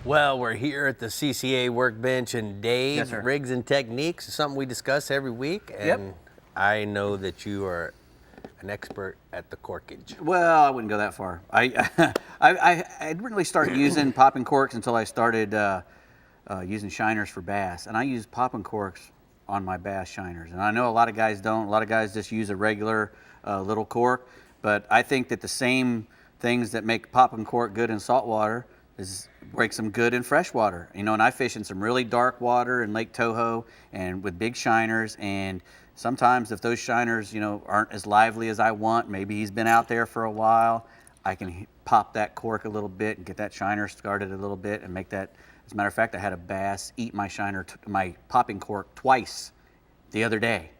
Well, we're here at the CCA workbench, and Dave, Yes, sir. Rigs and Techniques is something we discuss every week, and Yep. I know that you are an expert at the corkage. Well, I wouldn't go that far. I didn't really start using popping corks until I started using shiners for bass, and I use popping corks on my bass shiners. And I know a lot of guys don't. A lot of guys just use a regular little cork, but I think that the same things that make popping cork good in saltwater makes them good in freshwater. You know, and I fish in some really dark water in Lake Toho and with big shiners, and sometimes if those shiners, you know, aren't as lively as I want, maybe he's been out there for a while, I can pop that cork a little bit and get that shiner started a little bit and make that. As a matter of fact, I had a bass eat my my popping cork twice the other day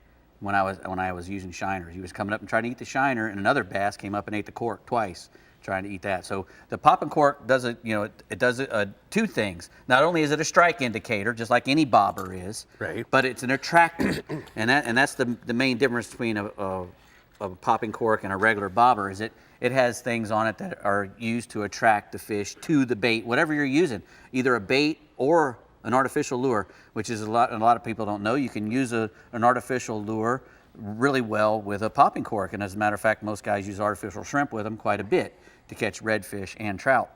when I was using shiners. He was coming up and trying to eat the shiner, and another bass came up and ate the cork twice, trying to eat that. So the popping cork does it. You know, it does two things. Not only is it a strike indicator, just like any bobber is, Right. but it's an attractor, and that's the main difference between a popping cork and a regular bobber. Is it has things on it that are used to attract the fish to the bait, whatever you're using, either a bait or an artificial lure, which is a lot of people don't know. You can use an artificial lure really well with a popping cork, and as a matter of fact, most guys use artificial shrimp with them quite a bit to catch redfish and trout.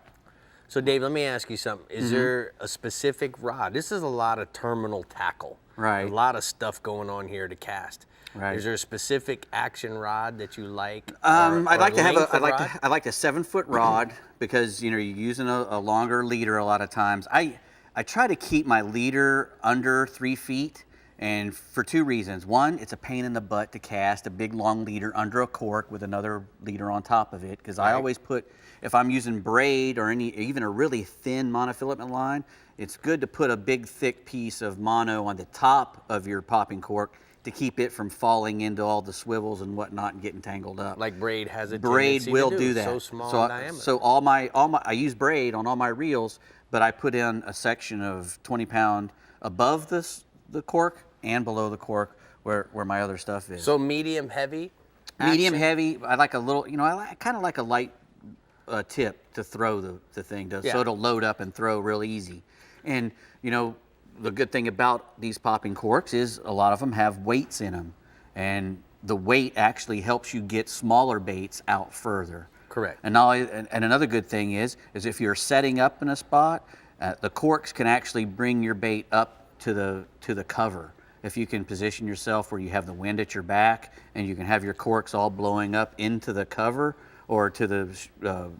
So, Dave, let me ask you something. Is there a specific rod? This is a lot of terminal tackle. Right. A lot of stuff going on here to cast. Right. Is there a specific action rod that you like? I'd like to have I like a 7-foot rod because you know you're using a longer leader a lot of times. I try to keep my leader under 3 feet, and for two reasons. One, it's a pain in the butt to cast a big long leader under a cork with another leader on top of it, because I always put, if I'm using braid or even a really thin monofilament line, it's good to put a big thick piece of mono on the top of your popping cork to keep it from falling into all the swivels and whatnot and getting tangled up. Like braid has a Braid tendency will to do that. So small so, in diameter. So I use braid on all my reels, but I put in a section of 20-pound above the cork and below the cork where my other stuff is. So medium heavy? Medium action? heavy. I like a little, you know, I kind of like a light tip to throw the thing to, so it'll load up and throw real easy. And you know, the good thing about these popping corks is a lot of them have weights in them, and the weight actually helps you get smaller baits out further. Correct. And another good thing is if you're setting up in a spot, the corks can actually bring your bait up to the cover. If you can position yourself where you have the wind at your back and you can have your corks all blowing up into the cover or to the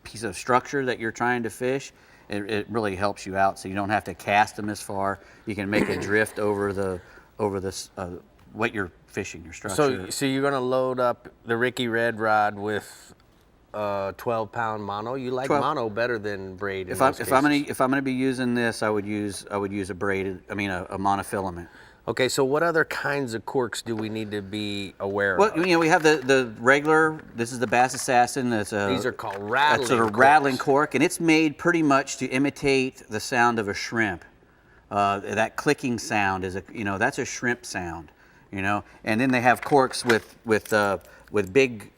piece of structure that you're trying to fish, it really helps you out. So you don't have to cast them as far. You can make a drift over what you're fishing, your structure. So you're gonna load up the Ricky Red rod with 12-pound mono. You like mono better than braid. If I'm gonna be using this, I would use a braided. I mean a monofilament. Okay, so what other kinds of corks do we need to be aware Well, of? you know, we have the regular. This is the Bass Assassin. These are called rattling. That's a rattling cork, and it's made pretty much to imitate the sound of a shrimp. That clicking sound that's a shrimp sound. You know, and then they have corks with big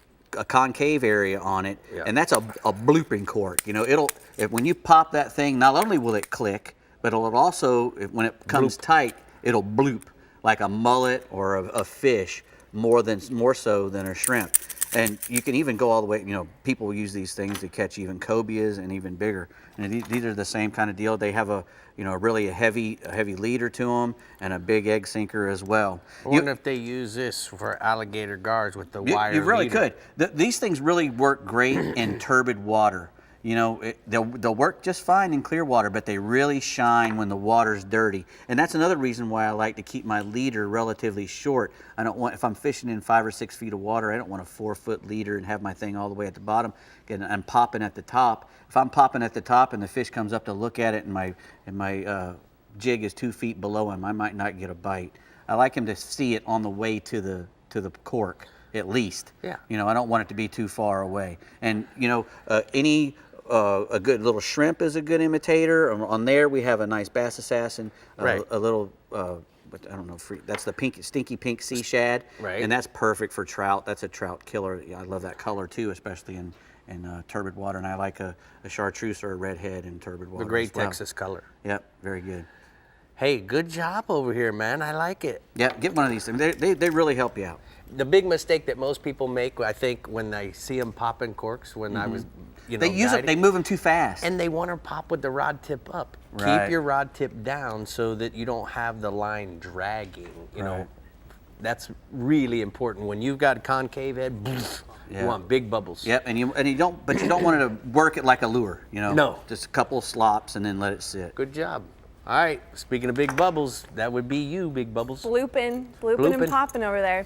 concave area on it, and that's a blooping cork. You know, when you pop that thing, not only will it click, but it'll also, when it comes tight, it'll bloop like a mullet or a fish more so than a shrimp. And you can even go all the way, you know, people use these things to catch even cobias and even bigger. And these are the same kind of deal. They have a really heavy leader to them and a big egg sinker as well. I wonder if they use this for alligator guards with the wire You really leader. could. These things really work great in turbid water. You know, they'll work just fine in clear water, but they really shine when the water's dirty. And that's another reason why I like to keep my leader relatively short. If I'm fishing in 5 or 6 feet of water, I don't want a 4-foot leader and have my thing all the way at the bottom and I'm popping at the top. If I'm popping at the top and the fish comes up to look at it and my jig is 2 feet below him, I might not get a bite. I like him to see it on the way to the cork, at least. Yeah. You know, I don't want it to be too far away. And you know, a good little shrimp is a good imitator. On there we have a nice Bass Assassin, a little, but I don't know, that's the stinky pink sea shad, right? And that's perfect for trout. That's a trout killer. I love that color too, especially turbid water, and I like a chartreuse or a redhead in turbid water. The great as well. Texas color. Yep, very good. Hey, good job over here, man. I like it. Yep, get one of these things. They really help you out. The big mistake that most people make, I think, when I see them popping corks, when I was, They use it. They move them too fast. and they want to pop with the rod tip up. Right. Keep your rod tip down so that you don't have the line dragging. You know, that's really important. When you've got concave head, you want big bubbles. Yep, and you don't want it to work it like a lure. You know, No. just a couple of slops and then let it sit. Good job. All right. Speaking of big bubbles, that would be you, Big Bubbles. Blooping and Blooping. popping over there.